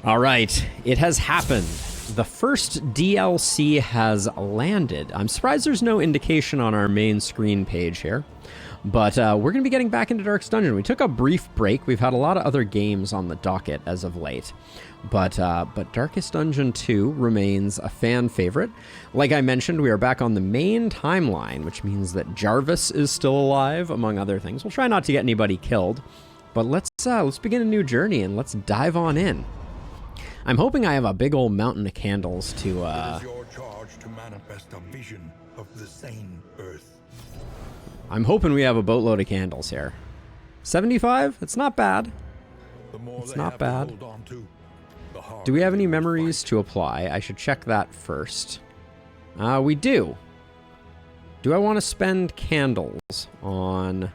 All right, it has happened. The first DLC has landed. I'm surprised there's no indication on our main screen page here. But we're going to be getting back into Darkest Dungeon. We took a brief break. We've had a lot of other games on the docket as of late. But Darkest Dungeon 2 remains a fan favorite. Like I mentioned, we are back on the main timeline, which means that Jarvis is still alive, among other things. We'll try not to get anybody killed. But let's begin a new journey and let's dive on in. I'm hoping I have a big old mountain of candles to... It is your charge to manifest a vision of the sane earth. I'm hoping we have a boatload of candles here. 75? It's not bad. It's not bad. Do we have any memories to apply? I should check that first. We do. Do I want to spend candles on...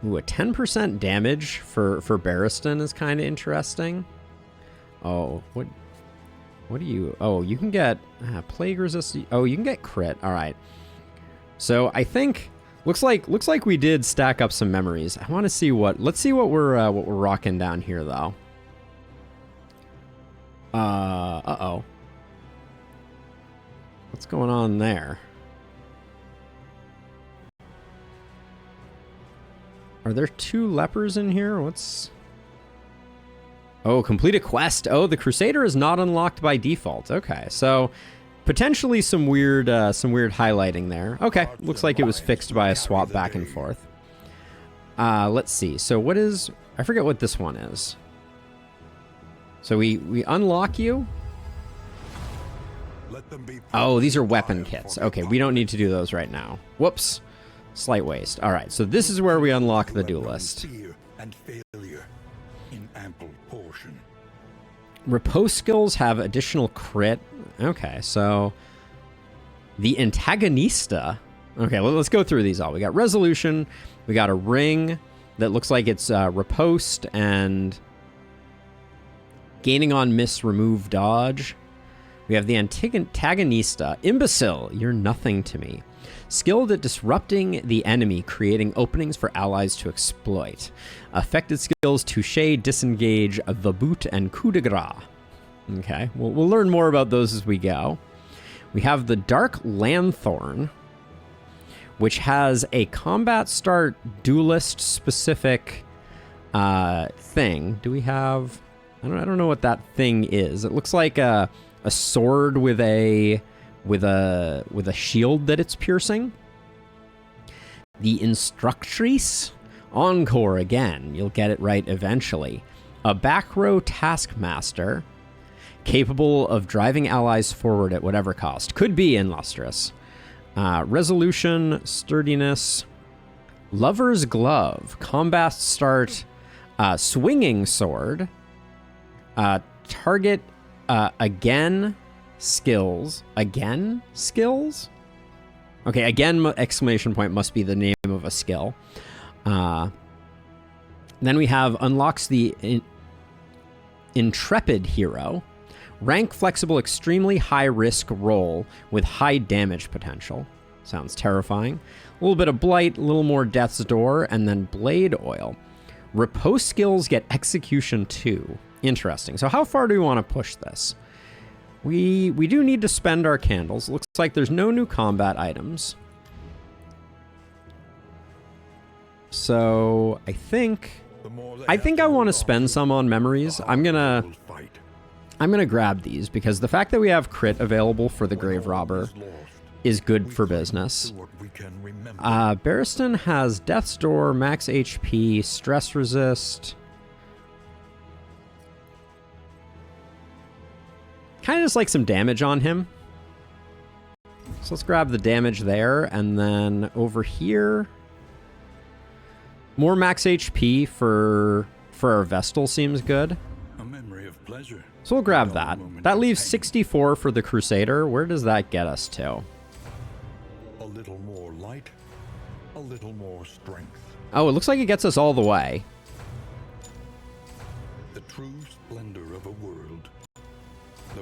Ooh, a 10% damage for Barristan is kind of interesting. Oh, what do you... Oh, you can get plague resist. Oh, you can get crit. All right. So I think looks like we did stack up some memories. I want to see what... Let's see what we're rocking down here though. Uh-oh. What's going on there? Are there two lepers in here? What's... Oh, complete a quest. Oh, the Crusader is not unlocked by default. Okay, so potentially some weird highlighting there. Okay, looks like it was fixed by a swap back and forth. Let's see. So what is... I forget what this one is. So we unlock you. Oh, these are weapon kits. Okay, we don't need to do those right now. Whoops. Slight waste. All right, so this is where we unlock the Duelist. Riposte skills have additional crit. Okay, so the Antagonista. Okay, let's go through these all. We got Resolution. We got a ring that looks like it's riposte and gaining on miss, remove, dodge. We have the Antagonista. Imbecile, you're nothing to me. Skilled at disrupting the enemy, creating openings for allies to exploit. Affected skills, Touche, Disengage, The Boot, and Coup de Grace. Okay, we'll learn more about those as we go. We have the Dark Lanthorn, which has a combat start Duelist specific thing. Do we have... I don't know what that thing is. It looks like a sword with a shield that it's piercing. The Instructrice. Encore again. You'll get it right eventually. A back row taskmaster capable of driving allies forward at whatever cost. Could be Illustrious. Resolution, sturdiness. Lover's glove. Combat start. Swinging sword. Target again. Skills. Again? Skills? Okay, again, exclamation point must be the name of a skill. Then we have unlocks the Intrepid Hero. Rank flexible, extremely high risk roll with high damage potential. Sounds terrifying. A little bit of Blight, a little more Death's Door, and then Blade Oil. Riposte skills get Execution 2. Interesting. So how far do we want to push this? We do need to spend our candles. Looks like there's no new combat items. So I think I want to spend some on memories. I'm gonna grab these because the fact that we have crit available for the Grave Robber is good for business. Barristan has Death's Door, max HP, stress resist. Kind of just like some damage on him. So let's grab the damage there, and then over here, more max HP for our Vestal seems good. A memory of pleasure. So we'll grab that. That leaves 64 for the Crusader. Where does that get us to? A little more light, a little more strength. Oh, it looks like it gets us all the way. The true splendor of a world.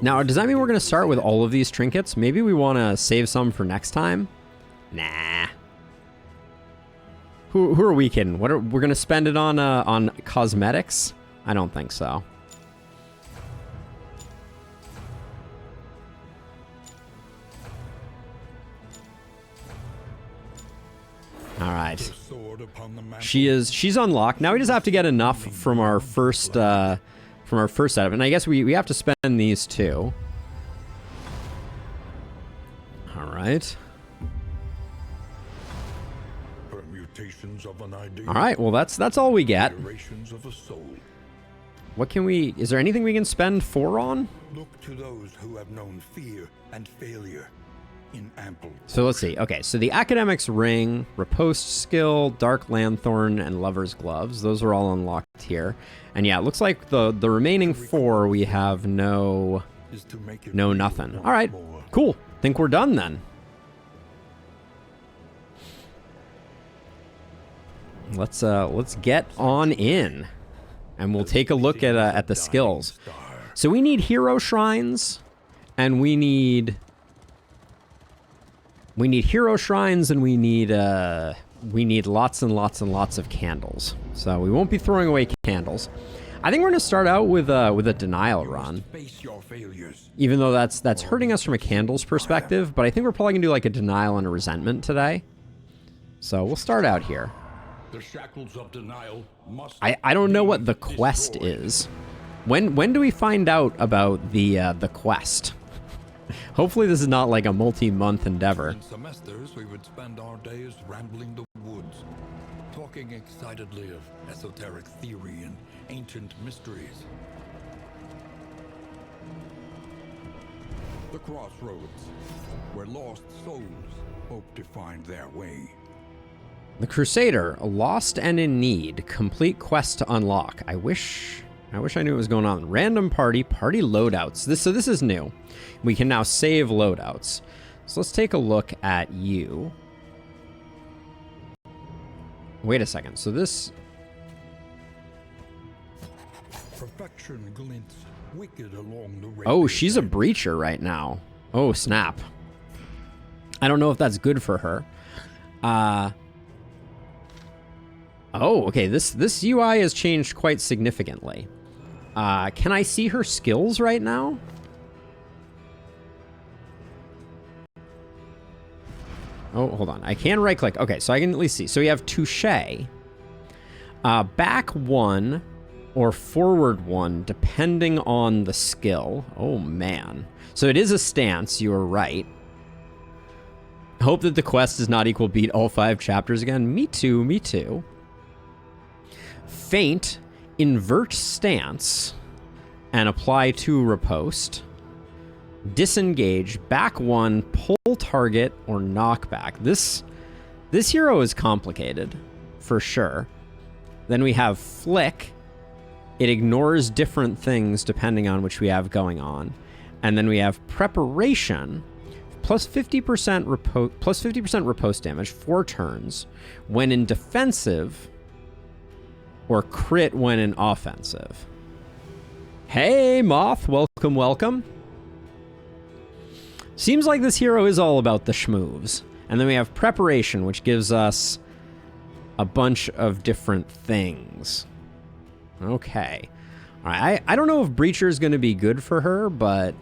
Now, does that mean we're going to start with all of these trinkets? Maybe we want to save some for next time? Nah. Who are we kidding? We're going to spend it on cosmetics? I don't think so. right. The sword upon the mantle. She's unlocked. Now we just have to get enough from our first setup. And I guess we have to spend these two. All right. Permutations of an idea. All right. Well, that's all we get. Iterations of a soul. What can we... Is there anything we can spend 4 on? Look to those who have known fear and failure in ample. So let's see. Okay, so the Academic's Ring, Riposte Skill, Dark Lanthorn, and Lover's Gloves. Those are all unlocked here. And yeah, it looks like the remaining 4 we have no nothing. All right, cool. Think we're done then. Let's get on in. And we'll take a look at the skills. So we need hero shrines, and we need hero shrines, and we need lots and lots and lots of candles. So we won't be throwing away candles. I think we're gonna start out with a denial run, even though that's hurting us from a candles perspective. But I think we're probably gonna do like a denial and a resentment today. So we'll start out here. The shackles of denial must I don't know what the quest is. When do we find out about the quest? Hopefully this is not like a multi-month endeavor. In semesters, we would spend our days rambling the woods, talking excitedly of esoteric theory and ancient mysteries. The crossroads, where lost souls hope to find their way. The Crusader, lost and in need. Complete quest to unlock. I wish I knew what was going on. Random party loadouts. So this is new. We can now save loadouts. So let's take a look at you. Wait a second. So this... Perfection glints wicked along the railway. Oh, she's a breacher right now. Oh, snap. I don't know if that's good for her. Oh, okay. This UI has changed quite significantly. Can I see her skills right now? Oh, hold on. I can right click. Okay, so I can at least see. So we have touche, back 1 or forward 1, depending on the skill. Oh man. So it is a stance. You are right. Hope that the quest does not equal beat all 5 chapters again. Me too. Me too. Feint, invert stance, and apply to riposte. Disengage, back 1, pull target, or knockback. This hero is complicated, for sure. Then we have flick. It ignores different things depending on which we have going on. And then we have preparation, plus 50% riposte damage, 4 turns, when in defensive, or crit when in offensive. Hey, Moth, welcome, welcome. Seems like this hero is all about the schmoves. And then we have preparation, which gives us a bunch of different things. Okay. All right, I don't know if Breacher is going to be good for her, but...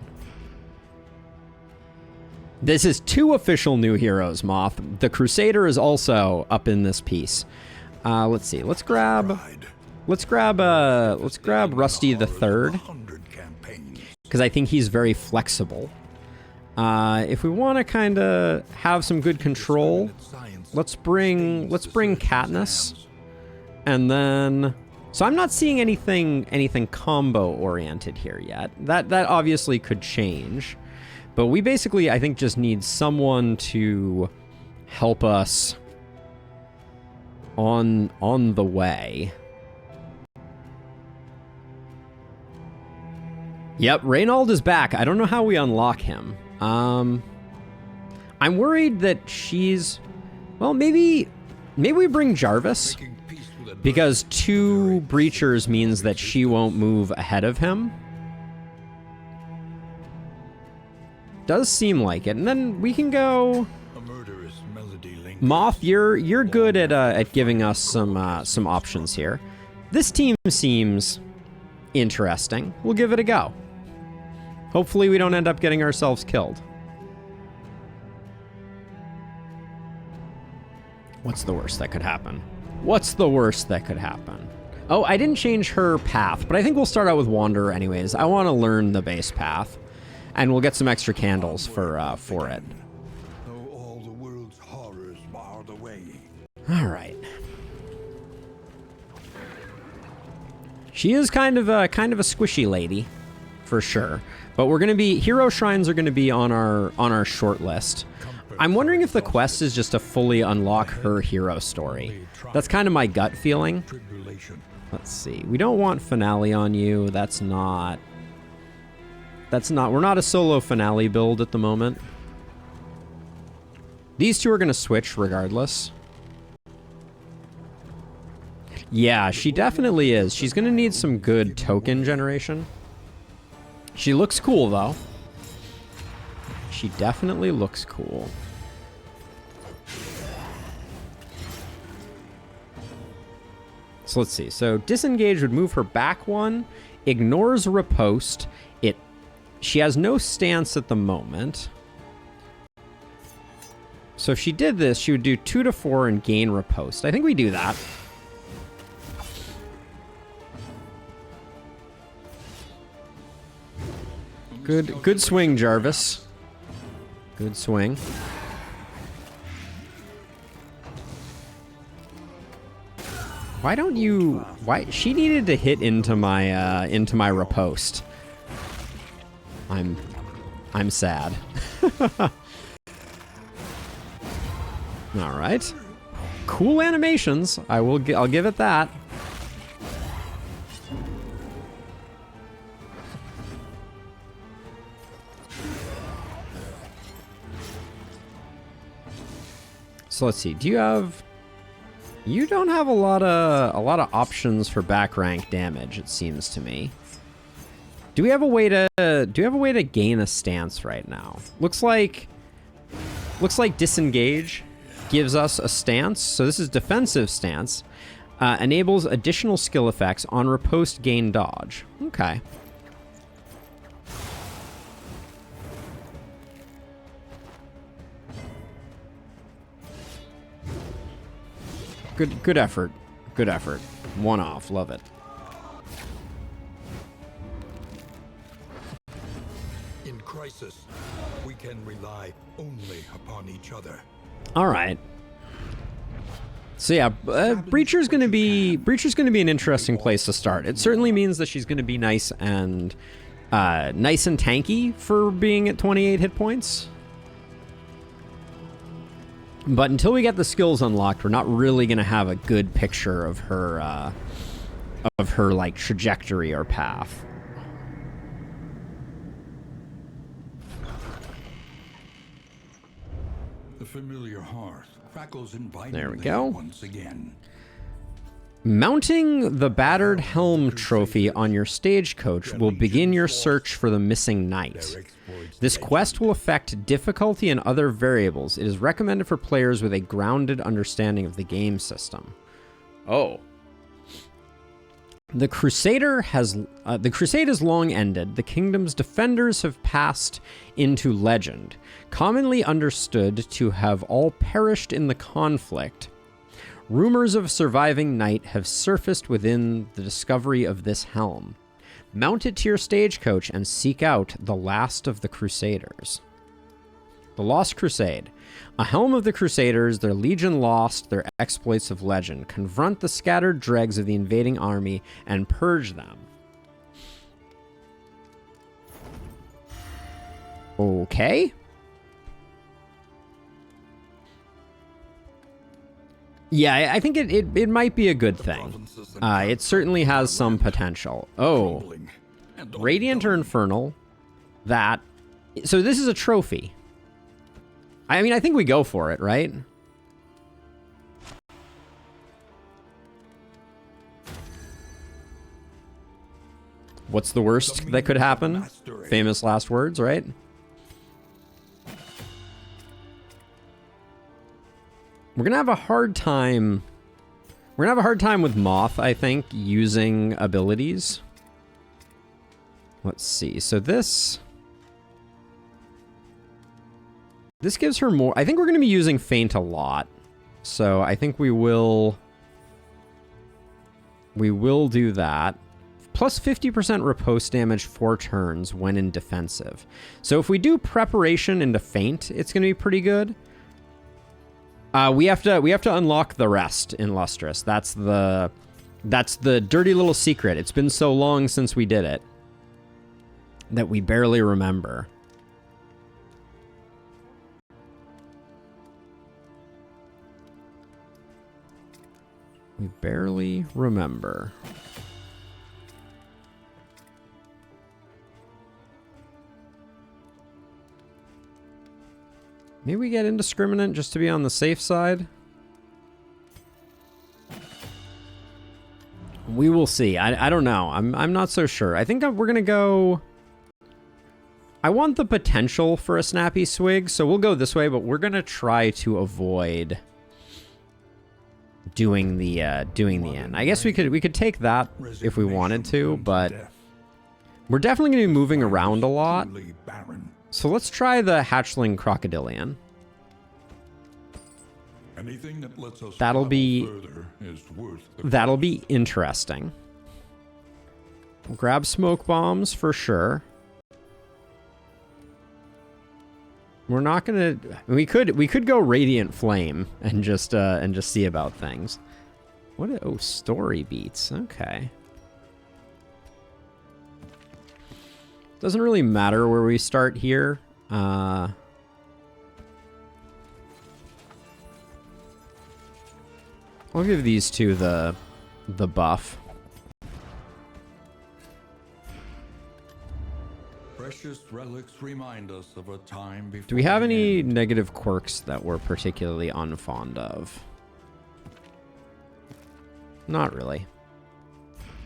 This is 2 official new heroes, Moth. The Crusader is also up in this piece. Let's see. Let's grab Rusty the Third, because I think he's very flexible. If we want to kind of have some good control, let's bring Katniss, and then. So I'm not seeing anything combo oriented here yet. That obviously could change, but we basically I think just need someone to help us on the way. Yep, Reynald is back. I don't know how we unlock him. I'm worried that she's... Well, maybe we bring Jarvis, because 2 breachers means that she won't move ahead of him. Does seem like it. And then we can go... Moth, you're good at giving us some options here. This team seems interesting. We'll give it a go. Hopefully we don't end up getting ourselves killed. What's the worst that could happen? What's the worst that could happen? Oh, I didn't change her path, but I think we'll start out with Wanderer anyways. I want to learn the base path, and we'll get some extra candles for it. Though all the world's horrors bar the way. All right. She is kind of a squishy lady, for sure. But we're gonna be hero shrines are gonna be on our short list. I'm wondering if the quest is just to fully unlock her hero story. That's kind of my gut feeling. Let's see. We don't want finale on you. That's not. We're not a solo finale build at the moment. These two are gonna switch regardless. Yeah, she definitely is. She's gonna need some good token generation. She looks cool, though. She definitely looks cool. So let's see. So disengage would move her back one. Ignores riposte. She has no stance at the moment. So if she did this, she would do 2 to 4 and gain riposte. I think we do that. Good swing, Jarvis. Good swing. Why don't you... Why... She needed to hit into my riposte. I'm sad. All right. Cool animations. I'll give it that. So let's see. You don't have a lot of options for back rank damage, it seems to me. Do you have a way to gain a stance right now? Looks like disengage gives us a stance. So this is defensive stance. Enables additional skill effects on riposte, gain, dodge. Okay. Good effort. Good effort. One off. Love it. In crisis, we can rely only upon each other. All right. So yeah, Breacher's gonna be an interesting place to start. It certainly means that she's gonna be nice and tanky for being at 28 hit points. But until we get the skills unlocked, we're not really going to have a good picture of her like trajectory or path. The familiar hearth crackles invitingly. There we go. Once again. Mounting the battered helm trophy on your stagecoach will begin your search for the missing knight. This quest will affect difficulty and other variables. It is recommended for players with a grounded understanding of the game system. Oh. The crusade is long ended. The kingdom's defenders have passed into legend, commonly understood to have all perished in the conflict. Rumors of a surviving knight have surfaced within the discovery of this helm. Mount it to your stagecoach and seek out the last of the Crusaders. The Lost Crusade. A helm of the Crusaders, their legion lost, their exploits of legend. Confront the scattered dregs of the invading army and purge them. Okay. Yeah, I think it might be a good thing. It certainly has some potential. Oh. Radiant or Infernal. That. So this is a trophy. I mean, I think we go for it, right? What's the worst that could happen? Famous last words, right? We're gonna have a hard time. We're gonna have a hard time with Moth, I think, using abilities. Let's see. So this gives her more. I think we're gonna be using Feint a lot. so I think we will do that. Plus 50% riposte damage 4 turns when in defensive. So if we do preparation into feint, it's going to be pretty good. We have to unlock the rest in Lustrous. That's the dirty little secret. It's been so long since we did it that we barely remember. We barely remember. Maybe we get indiscriminate just to be on the safe side. We will see. I don't know. I'm not so sure. I think we're gonna go. I want the potential for a snappy swig, so we'll go this way. But we're gonna try to avoid doing the end. I guess we could take that if we wanted to, but we're definitely gonna be moving around a lot. So let's try the hatchling crocodilian. Anything that lets us That'll be interesting. We'll grab smoke bombs for sure. We're not gonna. We could go radiant flame and just see about things. What? Oh, story beats. Okay. Doesn't really matter where we start here. I'll give these two the buff. Precious relics remind us of a time before. Do we have any negative quirks that we're particularly unfond of? Not really.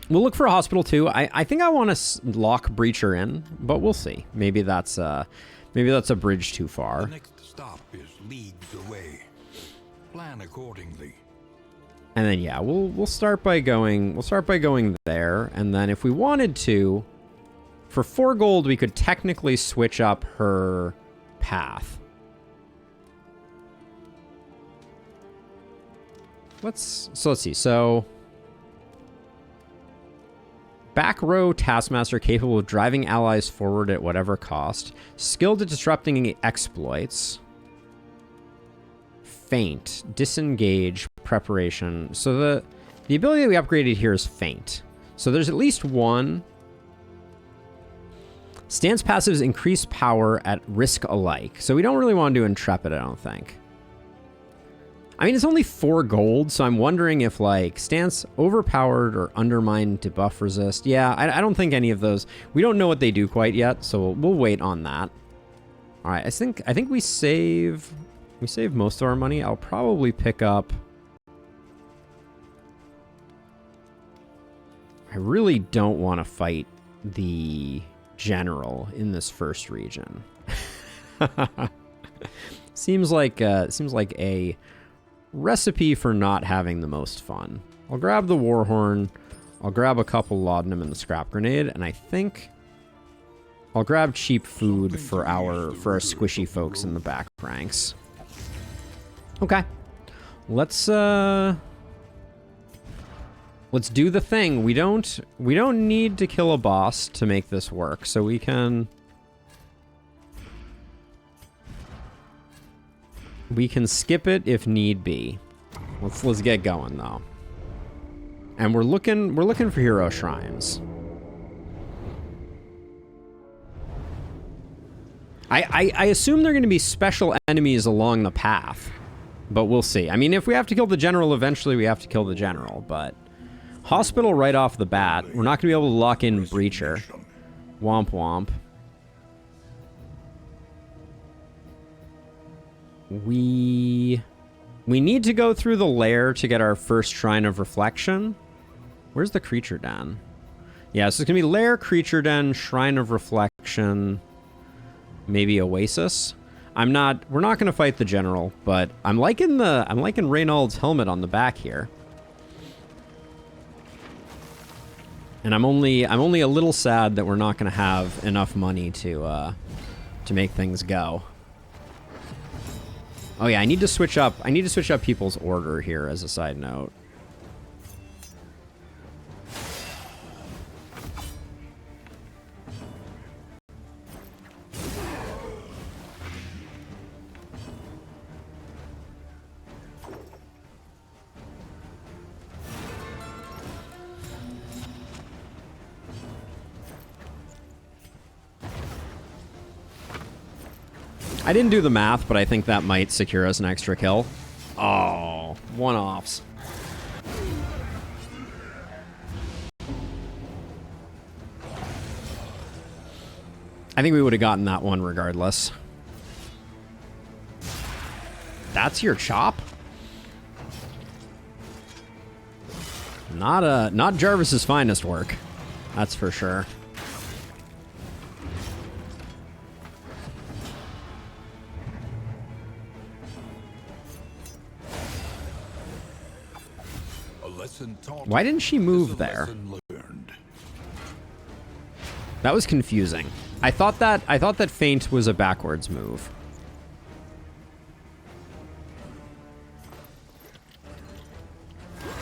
We'll look for a hospital too. I think I want to lock Breacher in, but we'll see. Maybe that's a bridge too far. The next stop is leagues away. Plan accordingly. And then yeah, we'll start by going there, and then if we wanted to, for 4 gold, we could technically switch up her path. Let's see. So back row taskmaster capable of driving allies forward at whatever cost. Skilled at disrupting exploits. Feint, disengage, preparation. So the ability that we upgraded here is feint. So there's at least one. Stance passives increase power at risk alike. So we don't really want to do intrepid, I don't think. I mean, it's only 4 gold, so I'm wondering if, like, stance overpowered or undermine debuff resist. Yeah, I don't think any of those. We don't know what they do quite yet, so we'll wait on that. All right, I think we save most of our money. I'll probably pick up. I really don't want to fight the general in this first region. Seems like a recipe for not having the most fun. I'll grab the Warhorn. I'll grab a couple laudanum and the scrap grenade, and I think I'll grab cheap food for our squishy folks in the back ranks. Okay, let's do the thing. We don't need to kill a boss to make this work, so we can skip it if need be. Let's get going though. And we're looking for hero shrines. I assume they're going to be special enemies along the path, but we'll see. I mean, if we have to kill the general eventually, we have to kill the general, but hospital right off the bat. We're not going to be able to lock in Breacher. Womp womp. We need to go through the lair to get our first Shrine of Reflection. Where's the creature den? Yeah, so it's gonna be lair, creature den, Shrine of Reflection, maybe Oasis. We're not gonna fight the general, but I'm liking Reynald's helmet on the back here. And I'm only a little sad that we're not gonna have enough money to make things go. Oh yeah, I need to switch up people's order here as a side note. I didn't do the math, but I think that might secure us an extra kill. Oh, one-offs. I think we would have gotten that one regardless. That's your chop? Not Jarvis's finest work. That's for sure. Why didn't she move there? That was confusing. I thought that feint was a backwards move.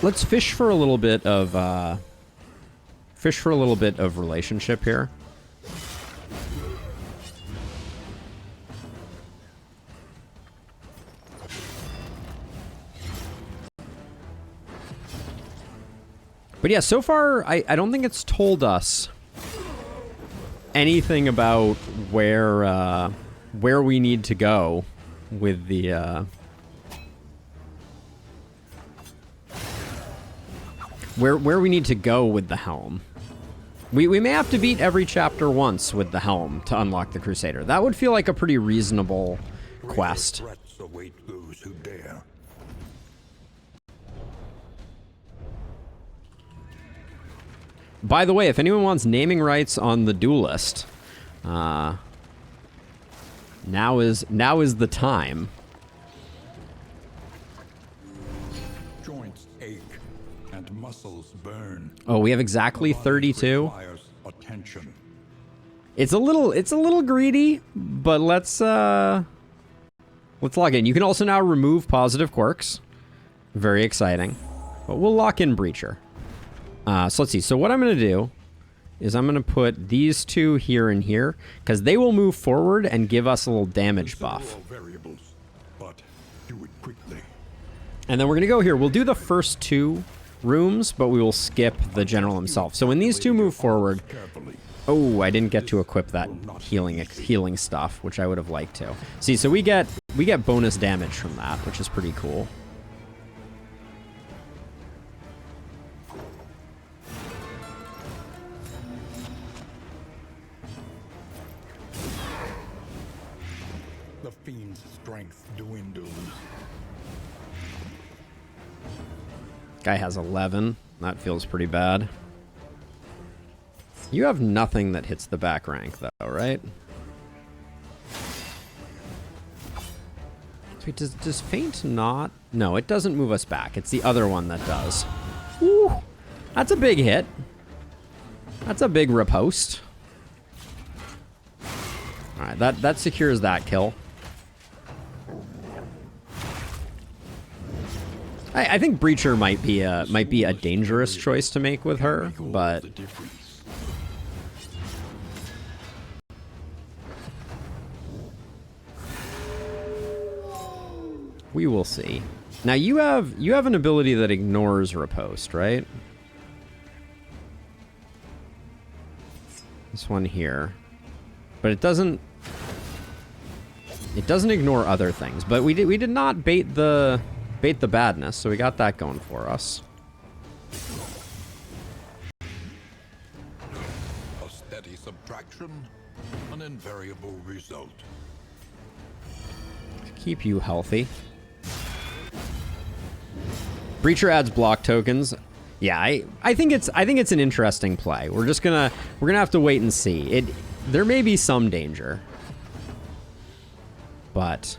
Let's fish for a little bit of relationship here. But yeah, so far, I don't think it's told us anything about where we need to go with the where we need to go with the helm. We may have to beat every chapter once with the helm to unlock the Crusader. That would feel like a pretty reasonable quest. By the way, if anyone wants naming rights on the Duelist, now is the time. Joints ache and muscles burn. Oh, we have exactly 32. Attention. It's a little greedy, but let's log in. You can also now remove positive quirks. Very exciting. But we'll lock in Breacher. So let's see. So what I'm going to do is I'm going to put these two here and here, because they will move forward and give us a little damage buff. Variables, but do it quickly. And then we're going to go here. We'll do the first two rooms, but we will skip the general himself. So when these two move forward... Oh, I didn't get to equip that healing stuff, which I would have liked to. See, so we get bonus damage from that, which is pretty cool. The fiend's strength dwindles. Guy has 11. That feels pretty bad. You have nothing that hits the back rank, though, right? Wait, does feint not? No, it doesn't move us back. It's the other one that does. Woo! That's a big hit. That's a big riposte. All right, that secures that kill. I think Breacher might be a dangerous choice to make with her, but we will see. Now you have an ability that ignores riposte, right? This one here, but it doesn't ignore other things. But we did not bait the badness, so we got that going for us. A steady subtraction, an invariable result. Keep you healthy. Breacher adds block tokens. Yeah, I think it's an interesting play. We're gonna have to wait and see. There may be some danger, but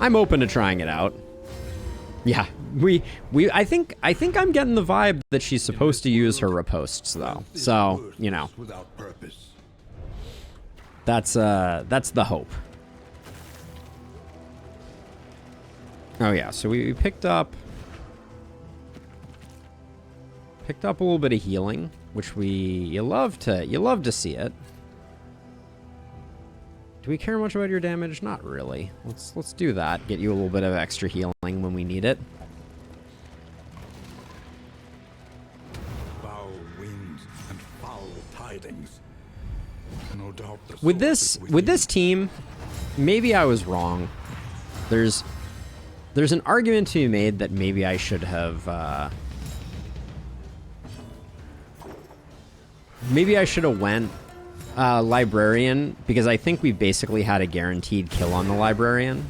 I'm open to trying it out. Yeah, I think I'm getting the vibe that she's supposed to use her ripostes though. So, you know. That's the hope. Oh yeah, so we picked up a little bit of healing, which you love to see it. Do we care much about your damage? Not really. Let's do that. Get you a little bit of extra healing when we need it. Foul winds and foul tidings. No doubt With this team, maybe I was wrong. There's an argument to be made that maybe I should have went librarian, because I think we basically had a guaranteed kill on the librarian.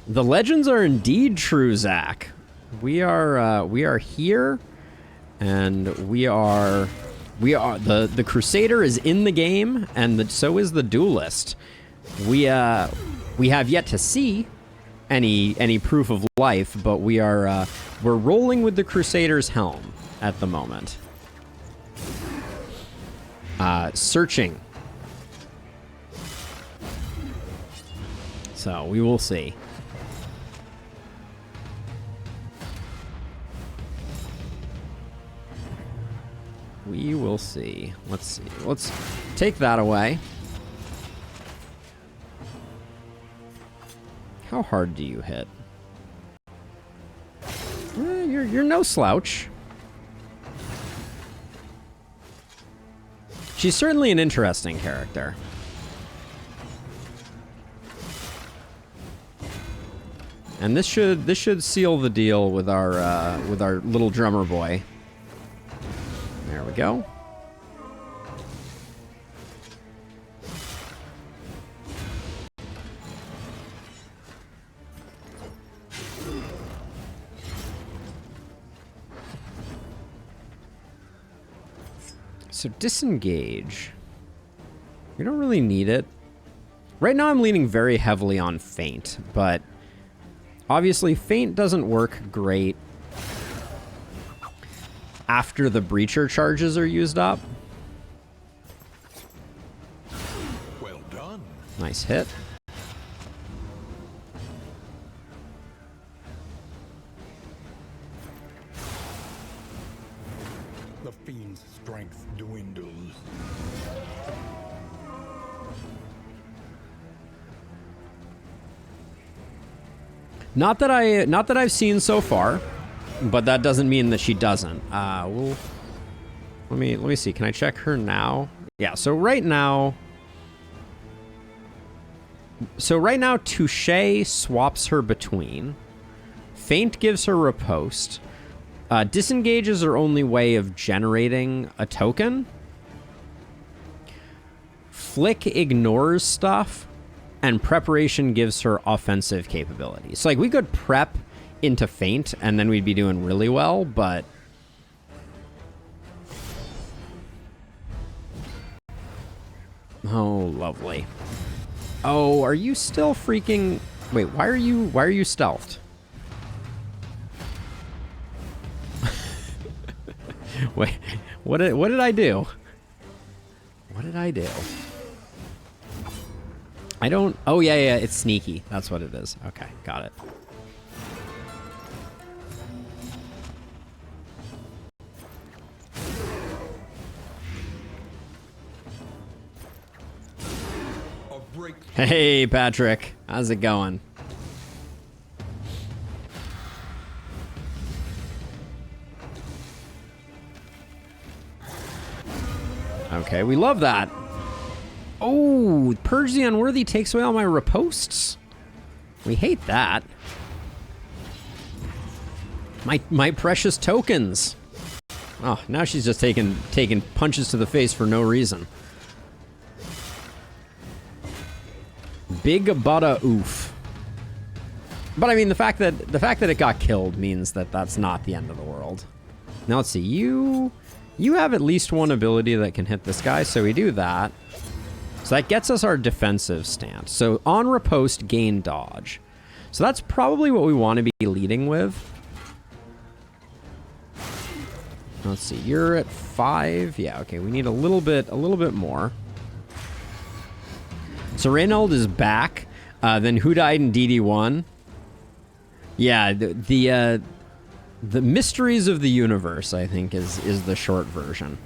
The legends are indeed true, Zach. We are here, and the Crusader is in the game, and so is the Duelist. We have yet to see any proof of life, but we're rolling with the Crusader's helm at the moment. Searching. So we will see. We will see. Let's see. Let's take that away. How hard do you hit? You're no slouch. She's certainly an interesting character. And this should seal the deal with our little drummer boy. There we go. So disengage. We don't really need it. Right now I'm leaning very heavily on feint, but obviously feint doesn't work great after the breacher charges are used up. Well done. Nice hit. The fiend's strength dwindles. Not that I've seen so far, but that doesn't mean that she doesn't. Let me see. Can I check her now? Yeah. So right now, Touche swaps her between. Feint gives her riposte. Disengage is her only way of generating a token. Flick ignores stuff, and preparation gives her offensive capability. So like we could prep into feint and then we'd be doing really well, but oh, lovely. Oh, are you still freaking... Wait, why are you stealthed? Wait, what did I do? What did I do? I don't... Oh, yeah, it's sneaky. That's what it is. Okay, got it. Hey, Patrick. How's it going? Okay, we love that. Oh, Purge the Unworthy takes away all my ripostes. We hate that. My precious tokens. Oh, now she's just taking punches to the face for no reason. Big butta oof. But I mean, the fact that it got killed means that that's not the end of the world. Now let's see. You have at least one ability that can hit this guy, so we do that. So that gets us our defensive stance. So on riposte, gain dodge. So that's probably what we want to be leading with. Let's see. You're at 5. Yeah, okay. We need a little bit more. So Reynold is back. Then who died in DD1? Yeah, the mysteries of the universe, I think, is the short version.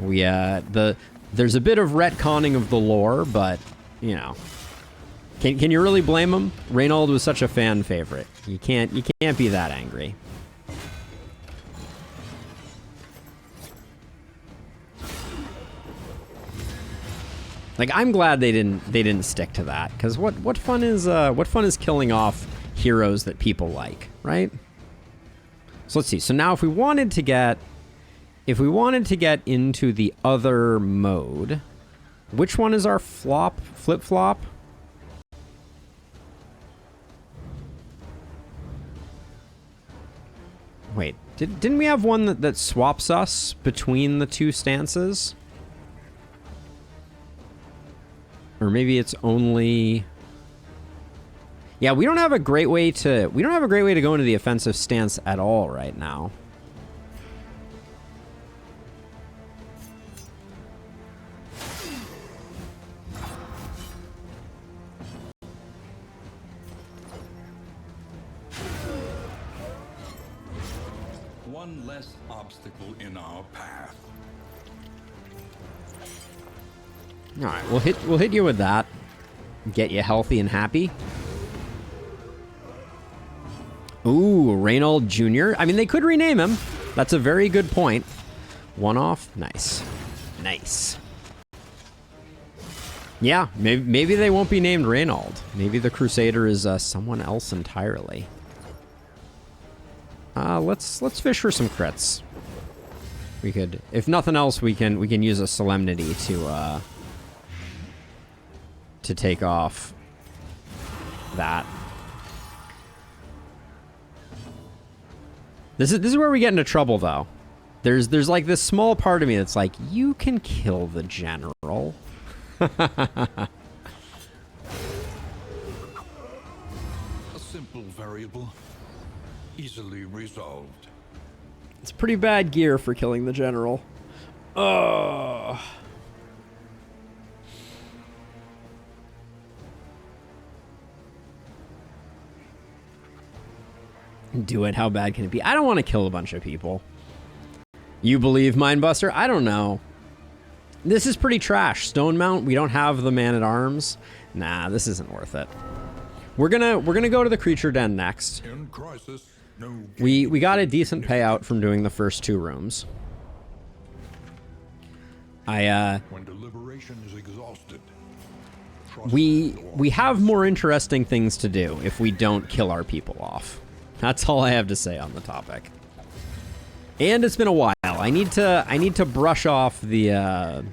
There's a bit of retconning of the lore, but you know, can you really blame him? Reynold was such a fan favorite. You can't be that angry. Like, I'm glad they didn't stick to that, because what fun is killing off heroes that people like, right? So let's see. So now if we wanted to get into the other mode, which one is our flip-flop? Wait, didn't we have one that swaps us between the two stances? Or maybe it's only... Yeah, we don't have a great way to go into the offensive stance at all right now. One less obstacle in our path. All right, we'll hit you with that. Get you healthy and happy. Ooh, Reynold Jr. I mean, they could rename him. That's a very good point. One off. Nice. Nice. Yeah, maybe they won't be named Reynold. Maybe the Crusader is someone else entirely. Let's fish for some crits. We could, if nothing else, we can use a Solemnity to take off that. This is where we get into trouble, though. There's like this small part of me that's like, you can kill the general. A simple variable, easily resolved. It's pretty bad gear for killing the general. Ugh. Do it. How bad can it be? I don't want to kill a bunch of people. You believe Mindbuster? I don't know. This is pretty trash. Stone Mount, we don't have the man-at-arms. Nah, this isn't worth it. We're gonna go to the creature den next. In crisis, no We got a decent payout from doing the first 2 rooms. when deliberation is exhausted. We have more interesting things to do if we don't kill our people off. That's all I have to say on the topic. And it's been a while. I need to brush off the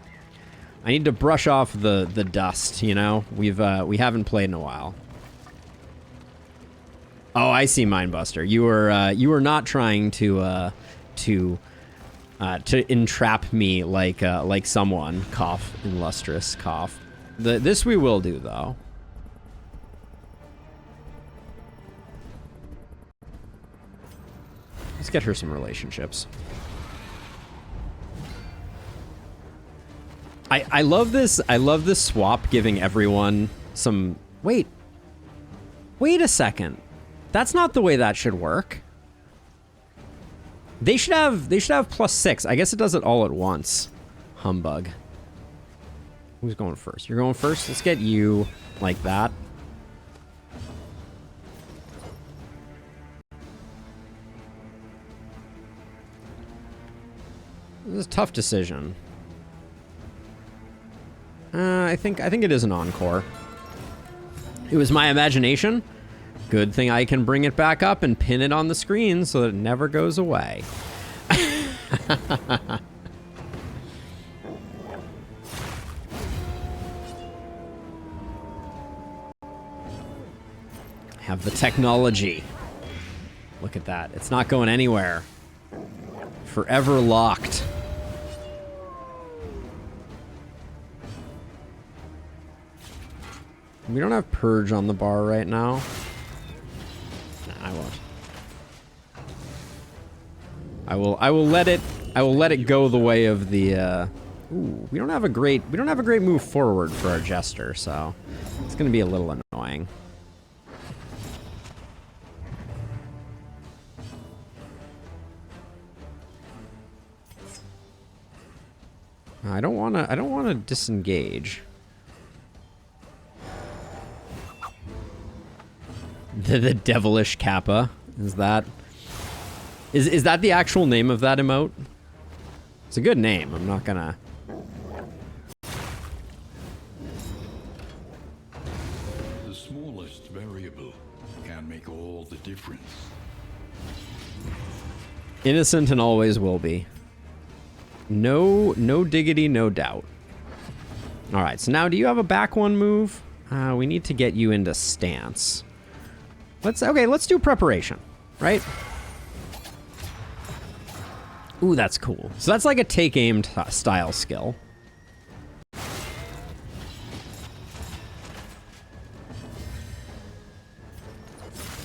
the dust, you know? We haven't played in a while. Oh, I see, Mindbuster. You were not trying to entrap me like someone. Cough, illustrious cough. This we will do, though. Let's get her some relationships. I love this. I love this swap giving everyone some... Wait a second. That's not the way that should work. They should have +6. I guess it does it all at once. Humbug. Who's going first? You're going first? Let's get you like that. This is a tough decision. I think it is an encore. It was my imagination. Good thing I can bring it back up and pin it on the screen so that it never goes away. Have the technology. Look at that. It's not going anywhere. Forever locked. We don't have Purge on the bar right now. Nah, I won't. I will let it I will let it go the way of the, ooh, we don't have a great move forward for our Jester, so it's gonna be a little annoying. I don't wanna disengage. The devilish Kappa, is that the actual name of that emote? It's a good name. I'm not gonna. The smallest variable can make all the difference. Innocent and always will be. No diggity, no doubt. All right, so now do you have a back one move? We need to get you into stance. Let's do preparation, right? Ooh, that's cool. So that's like a take aim style skill.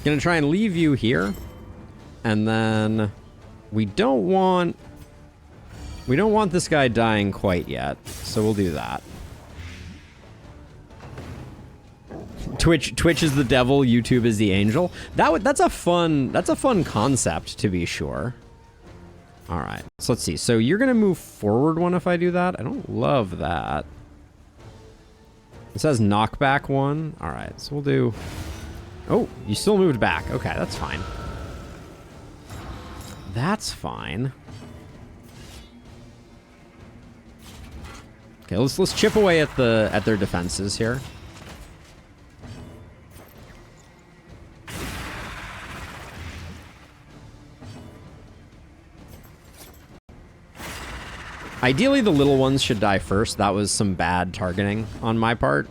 Gonna try and leave you here. And then we don't want this guy dying quite yet. So we'll do that. Twitch is the devil, YouTube is the angel. That's a fun concept, to be sure. All right, so let's see. So you're gonna move forward one if I do that. I don't love that. It says knockback one. All right, so we'll do. Oh, you still moved back. Okay, that's fine. That's fine. Okay, let's chip away at their defenses here. Ideally, the little ones should die first. That was some bad targeting on my part.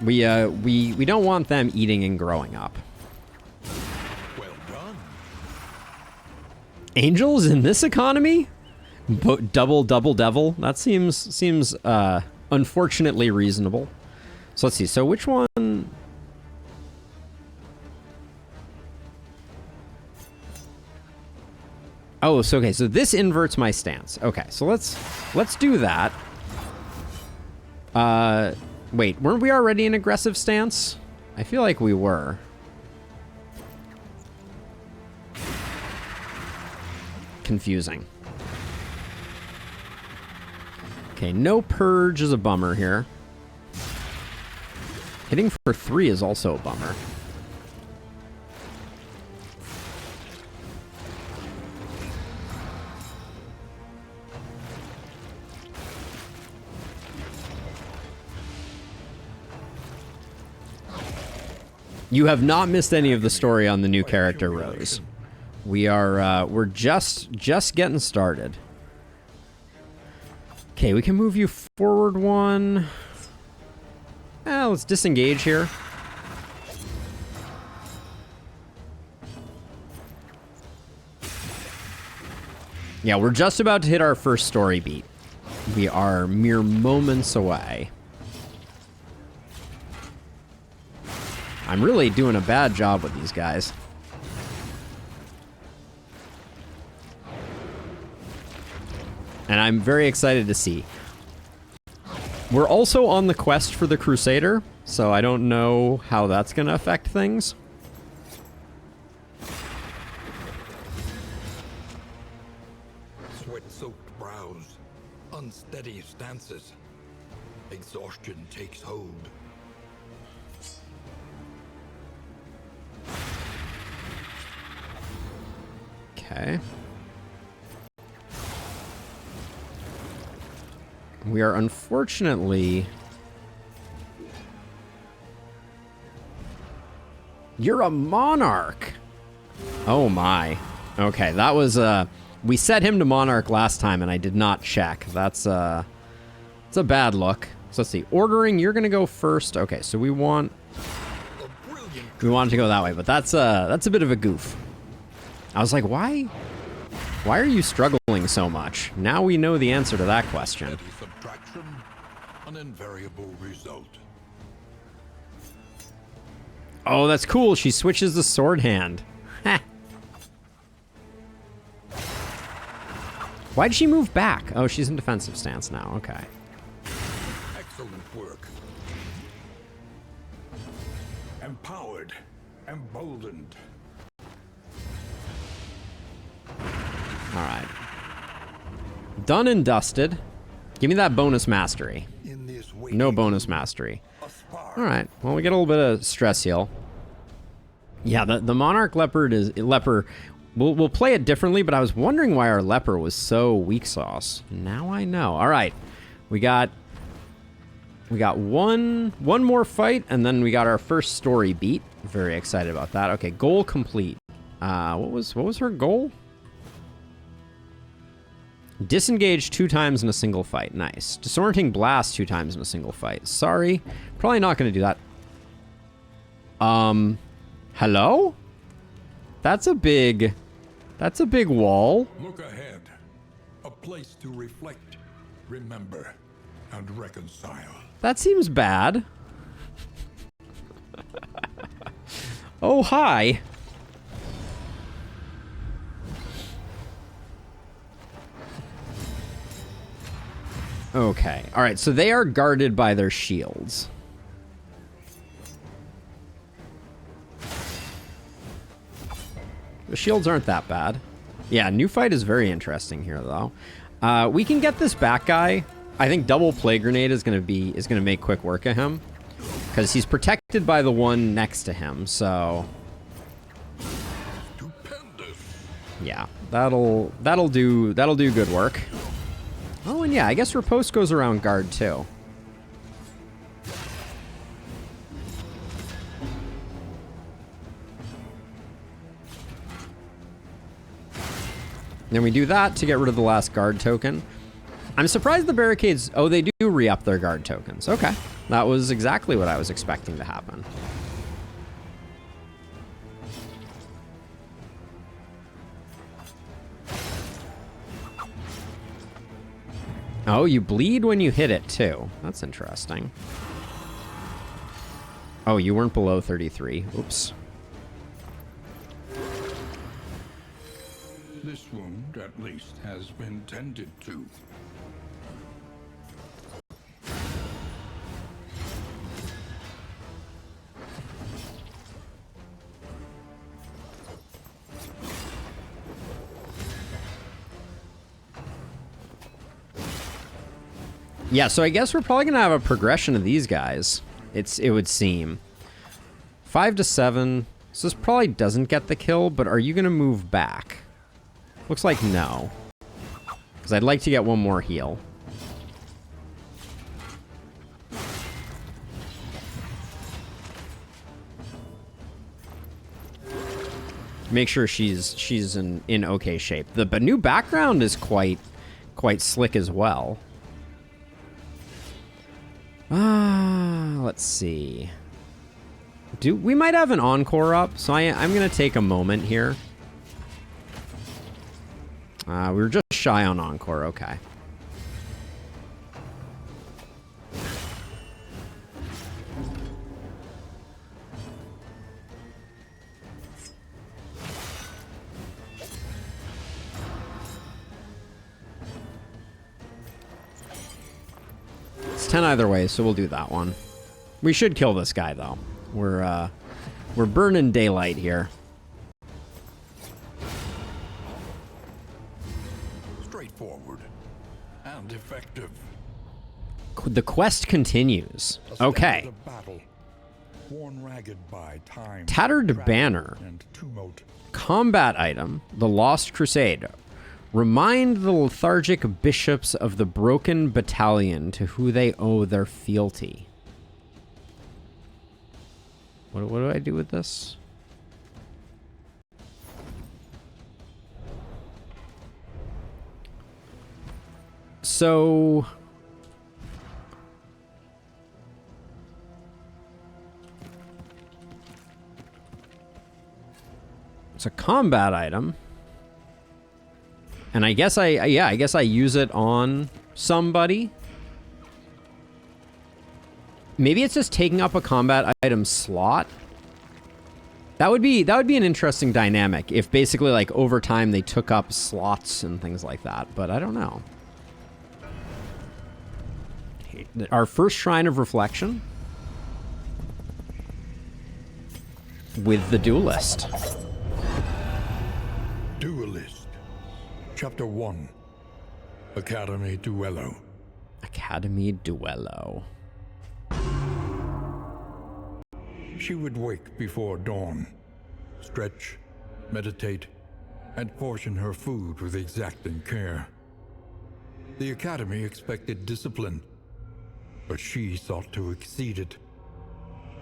We don't want them eating and growing up. Well done. Angels in this economy? Double devil? That seems unfortunately reasonable. So let's see. So which one? Oh, so okay, so this inverts my stance. Okay, so let's do that. Wait, weren't we already in aggressive stance? I feel like we were. Confusing. Okay, no purge is a bummer here. Hitting for 3 is also a bummer. You have not missed any of the story on the new character, Rose. We're just getting started. Okay, we can move you forward one. Let's disengage here. Yeah, we're just about to hit our first story beat. We are mere moments away. I'm really doing a bad job with these guys. And I'm very excited to see. We're also on the quest for the Crusader, so I don't know how that's going to affect things. Sweat-soaked brows, unsteady stances. Exhaustion takes hold. Okay. We are unfortunately... You're a monarch! Oh my. Okay, that was, we set him to monarch last time and I did not check. That's a bad look. So let's see. Ordering, you're gonna go first. Okay, so we want to go that way, but that's a bit of a goof. I was like, why are you struggling so much? Now we know the answer to that question. Subtraction, an invariable result. Oh, that's cool. She switches the sword hand. Why'd she move back? Oh, she's in defensive stance now. Okay. Excellent work. Empowered. Emboldened. All right. Done and dusted. Give me that bonus mastery. No bonus mastery. All right. Well, we get a little bit of stress heal. Yeah, the Monarch Leopard is... Leper... We'll play it differently, but I was wondering why our Leper was so weak sauce. Now I know. All right. We got one more fight, and then we got our first story beat. Very excited about that. Okay, goal complete. What was her goal? Disengage 2 times in a single fight. Nice. Disorienting blast 2 times in a single fight. Sorry. Probably not going to do that. Hello? That's a big wall. Look ahead. A place to reflect, remember, and reconcile. That seems bad. Oh, hi. Okay. All right, so they are guarded by their shields. The shields aren't that bad. Yeah, new fight is very interesting here, though. We can get this back guy. I think double plague grenade is gonna make quick work of him, because he's protected by the one next to him. So yeah, that'll do good work. Oh, and yeah, I guess riposte goes around guard too. Then we do that to get rid of the last guard token. I'm surprised the barricades... Oh, they do re-up their guard tokens. Okay. That was exactly what I was expecting to happen. Oh, you bleed when you hit it, too. That's interesting. Oh, you weren't below 33. Oops. This wound, at least, has been tended to. Yeah, so I guess we're probably gonna have a progression of these guys. It would seem. 5 to 7. So this probably doesn't get the kill, but are you gonna move back? Looks like no. Because I'd like to get one more heal. Make sure she's in okay shape. The new background is quite slick as well. Let's see. We might have an encore up, so I'm gonna take a moment here. We were just shy on encore, okay. It's 10 either way, so we'll do that one. We should kill this guy, though. We're burning daylight here. Straightforward and effective. The quest continues. Okay. Battle, worn ragged by time, Tattered banner. and tumult. Combat item. The Lost Crusade. Remind the lethargic bishops of the broken battalion to who they owe their fealty. What do I do with this? So... it's a combat item. And I guess I use it on somebody. Maybe it's just taking up a combat item slot. That would be an interesting dynamic if basically like over time they took up slots and things like that, but I don't know. Our first Shrine of Reflection with the Duelist. Duelist. Chapter 1. Academy Duello. Academy Duello. She would wake before dawn, stretch, meditate, and portion her food with exacting care. The Academy expected discipline, but she sought to exceed it,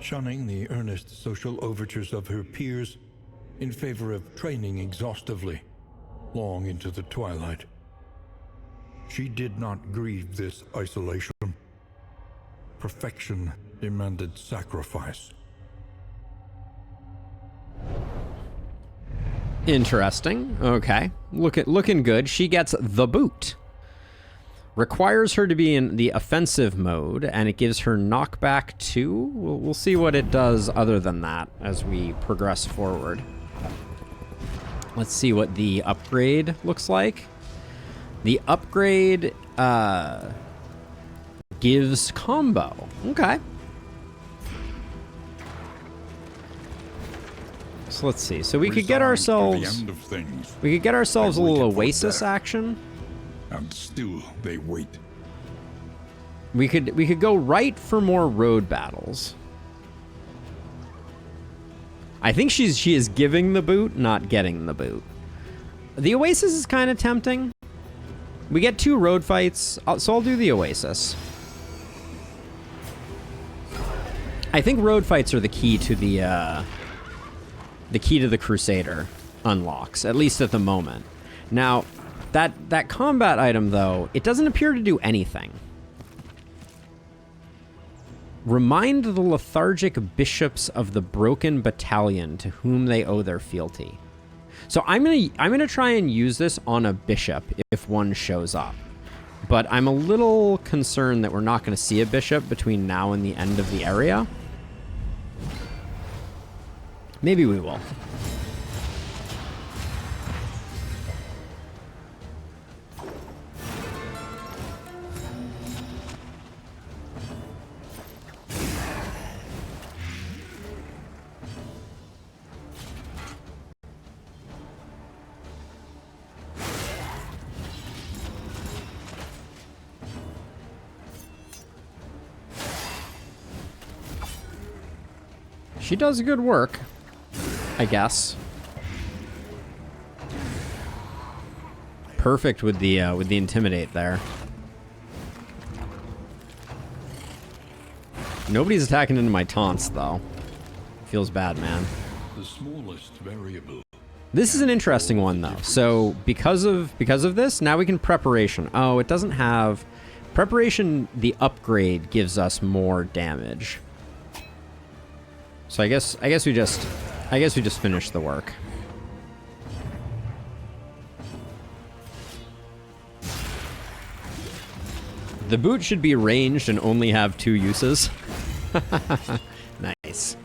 shunning the earnest social overtures of her peers in favor of training exhaustively, long into the twilight. She did not grieve this isolation. Perfection demanded sacrifice. Interesting. Okay. Looking good. She gets the boot. Requires her to be in the offensive mode, and it gives her knockback 2. We'll see what it does other than that as we progress forward. Let's see what the upgrade looks like. The upgrade gives combo. Okay. So let's see. So we could get ourselves a little Oasis action. And still they wait. We could go right for more road battles. I think she is giving the boot, not getting the boot. The Oasis is kind of tempting. We get 2 road fights, so I'll do the Oasis. I think road fights are the key to the Crusader unlocks, at least at the moment. Now, that combat item, though, it doesn't appear to do anything. Remind the lethargic bishops of the broken battalion to whom they owe their fealty. So I'm gonna try and use this on a bishop if one shows up. But I'm a little concerned that we're not going to see a bishop between now and the end of the area. Maybe we will. She does good work, I guess. Perfect with the intimidate there. Nobody's attacking into my taunts though. Feels bad, man. The smallest variable. This is an interesting one though. So because of this, now we can preparation. Oh, it doesn't have preparation. The upgrade gives us more damage. So I guess we just finish the work. The boot should be ranged and only have 2 uses. Nice.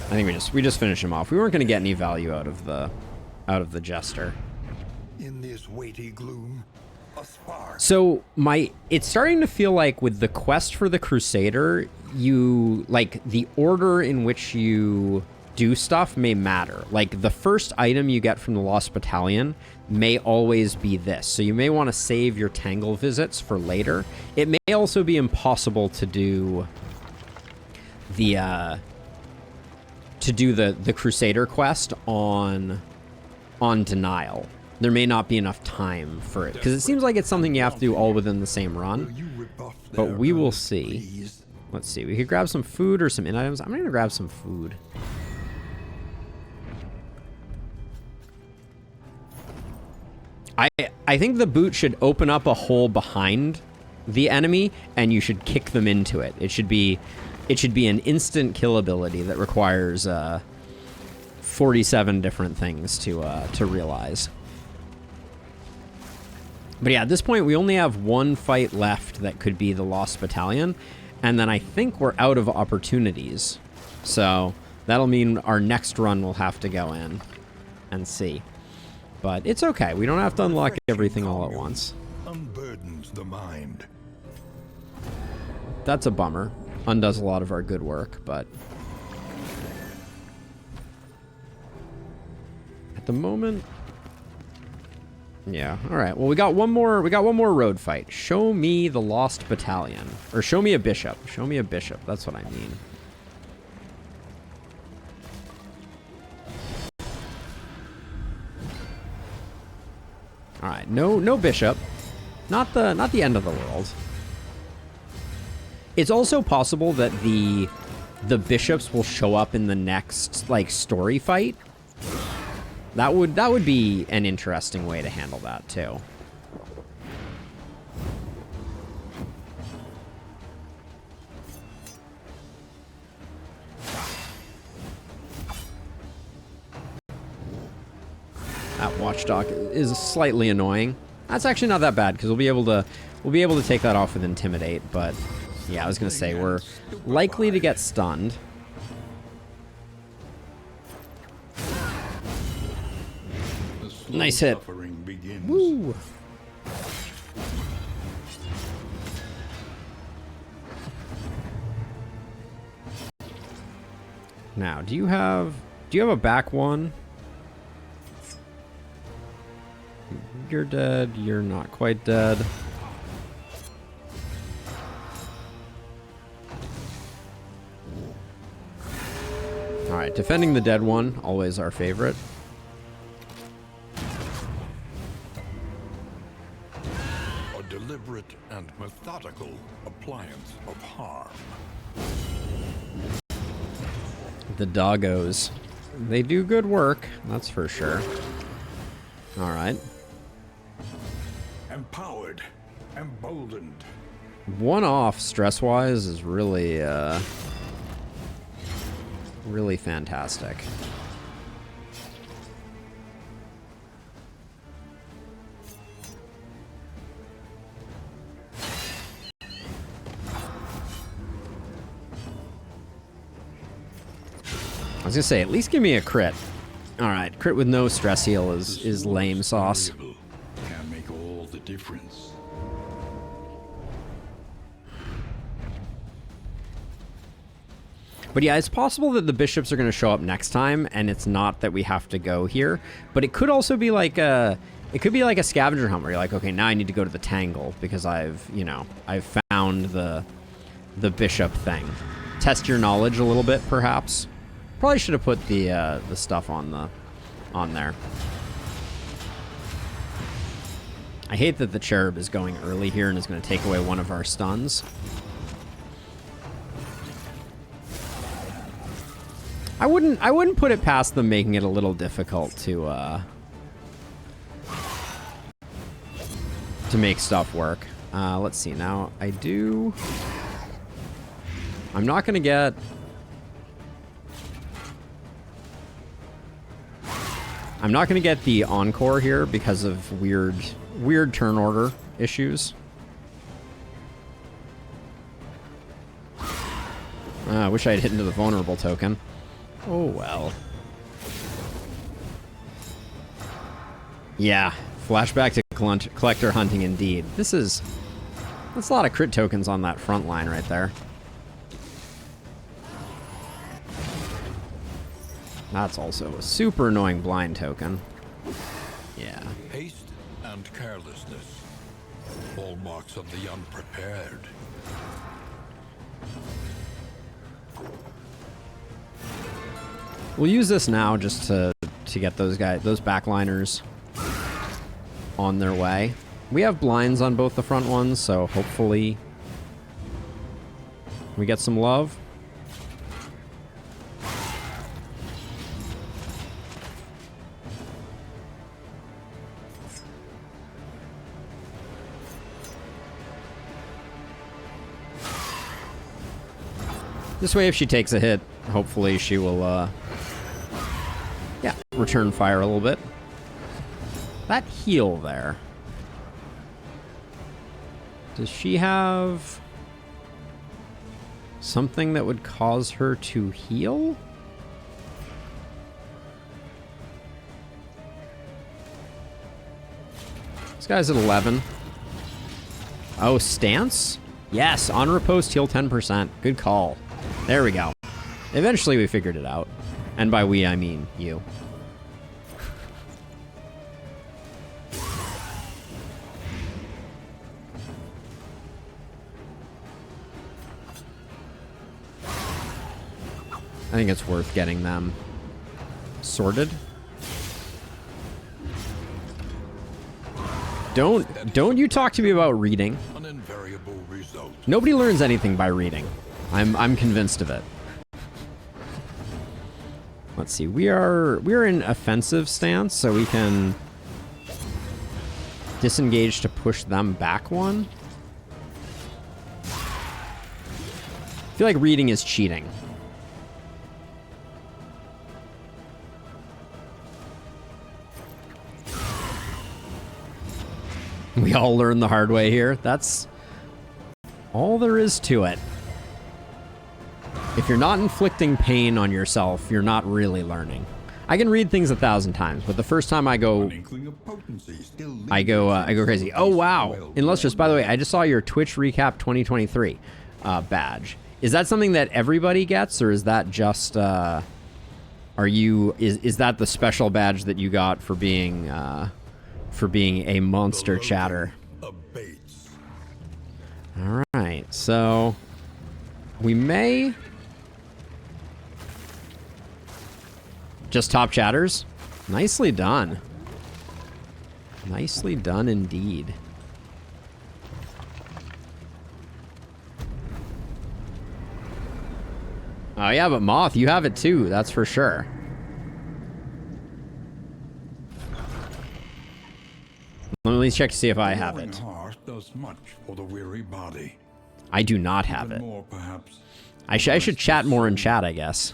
I think we just finish him off. We weren't going to get any value out of the jester. In this weighty gloom, a spark. So it's starting to feel like with the quest for the Crusader, you like the order in which you do stuff may matter. Like the first item you get from the Lost Battalion may always be this. So you may want to save your Tangle visits for later. It may also be impossible to do the Crusader quest on denial. There may not be enough time for it because it seems like it's something you have to do all within the same run. But we will see. Let's see. We could grab some food or some in-items. I'm going to grab some food. I think the boot should open up a hole behind the enemy and you should kick them into it. It should be an instant kill ability that requires 47 different things to realize. But yeah, at this point we only have one fight left that could be the Lost Battalion, And then I think we're out of opportunities. So that'll mean our next run will have to go in and see. But it's okay. We don't have to unlock everything all at once. Unburdens the mind. That's a bummer. Undoes a lot of our good work, but at the moment, yeah. All right. Well, we got one more road fight. Show me the lost battalion, or show me a bishop. Show me a bishop. That's what I mean. All right. No bishop. Not the end of the world. It's also possible that the bishops will show up in the next like story fight. That would be an interesting way to handle that too. That watchdog is slightly annoying. That's actually not that bad because we'll be able to take that off with intimidate, but yeah, I was gonna say we're likely to get stunned. Nice hit. Woo. Now, do you have a back one? You're dead. You're not quite dead. All right, defending the dead one, always our favorite. A deliberate and methodical appliance of harm. The doggos. They do good work, that's for sure. All right. Empowered, emboldened. One off stress-wise is really, really fantastic. I was gonna say, at least give me a crit. All right, crit with no stress heal is lame sauce. Can make all the difference. But yeah, it's possible that the bishops are going to show up next time, and it's not that we have to go here. But it could also be like a scavenger hunt where you're like, okay, now I need to go to the Tangle because I've found the bishop thing. Test your knowledge a little bit, perhaps. Probably should have put the stuff on there. I hate that the cherub is going early here and is going to take away one of our stuns. I wouldn't put it past them making it a little difficult to make stuff work. Let's see now. I'm not gonna get. I'm not gonna get the encore here because of weird turn order issues. I wish I had hit into the vulnerable token. Oh, well. Yeah, flashback to collector hunting indeed. That's a lot of crit tokens on that front line right there. That's also a super annoying blind token. Yeah. Haste and carelessness. Hallmarks of the unprepared. We'll use this now just to get those backliners on their way. We have blinds on both the front ones, so hopefully we get some love. This way, if she takes a hit, hopefully she will, yeah, return fire a little bit. That heal there. Does she have... Something that would cause her to heal? This guy's at 11. Oh, stance? Yes, on riposte, heal 10%. Good call. There we go. Eventually we figured it out. And by we, I mean you. I think it's worth getting them sorted. Don't you talk to me about reading. An invariable result. Nobody learns anything by reading. I'm convinced of it. Let's see. We're in offensive stance, so we can disengage to push them back one. I feel like reading is cheating. We all learn the hard way here. That's all there is to it. If you're not inflicting pain on yourself, you're not really learning. I can read things 1,000 times, but the first time I go crazy. Oh wow! Illustrious, by the way, I just saw your Twitch recap 2023 badge. Is that something that everybody gets, or is that just is that the special badge that you got for being a monster chatter? All right, so we may just top chatters. Nicely done. Nicely done indeed. Oh yeah, but Moth, you have it too, that's for sure. Let me at least check to see if I have it. Does much for the weary body. I do not have it. More, perhaps, I should chat more in chat, I guess.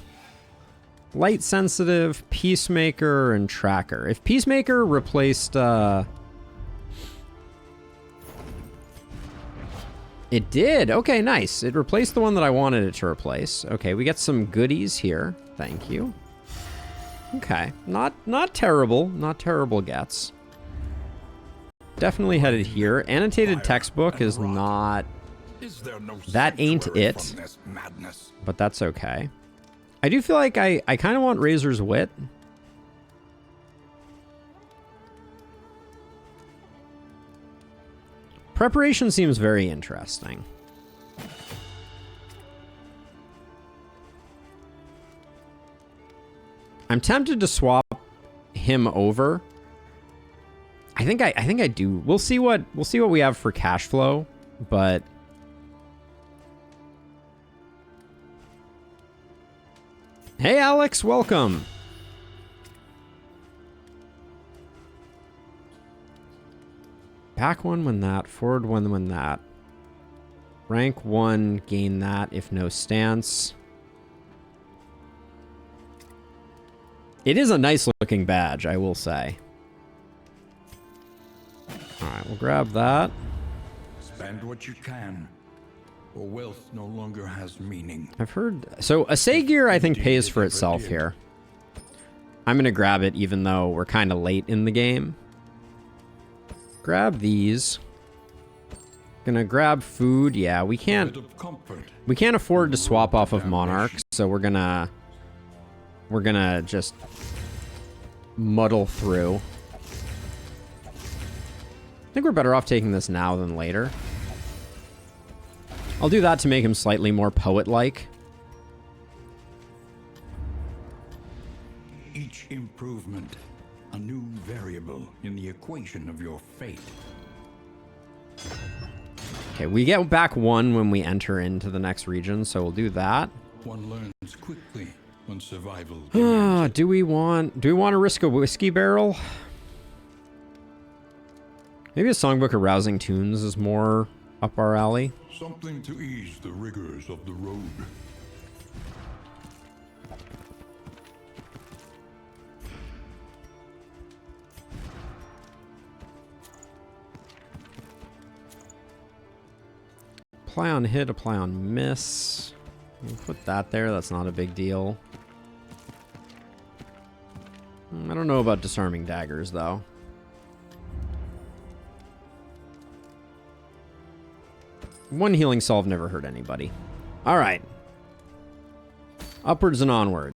Light sensitive, Peacemaker, and Tracker. If Peacemaker replaced it did. Okay, nice. It replaced the one that I wanted it to replace. Okay, we get some goodies here. Thank you. Okay, not terrible. Not terrible gets. Definitely headed here. Annotated textbook is not... That ain't it. But that's okay. I do feel like I kind of want Razor's Wit. Preparation seems very interesting. I'm tempted to swap him over. I think I do. We'll see what we have for cash flow, but hey Alex, welcome. Back one when that, forward one when that. Rank 1, gain that if no stance. It is a nice looking badge, I will say. Alright, we'll grab that. Spend what you can, or wealth no longer has meaning. I've heard... So, Assay gear, I think, pays for itself here. I'm going to grab it, even though we're kind of late in the game. Grab these. Gonna grab food. Yeah, we can't afford to swap off of Monarchs, so we're gonna just muddle through. I think we're better off taking this now than later. I'll do that to make him slightly more poet-like. Each improvement, a new variable in the equation of your fate. Okay, we get back 1 when we enter into the next region, so we'll do that. One learns quickly when survival. Do we want to risk a whiskey barrel? Maybe a songbook of rousing tunes is more up our alley. Something to ease the rigors of the road. Apply on hit, apply on miss. We'll put that there. That's not a big deal. I don't know about disarming daggers, though. One healing salve never hurt anybody. All right. Upwards and onwards.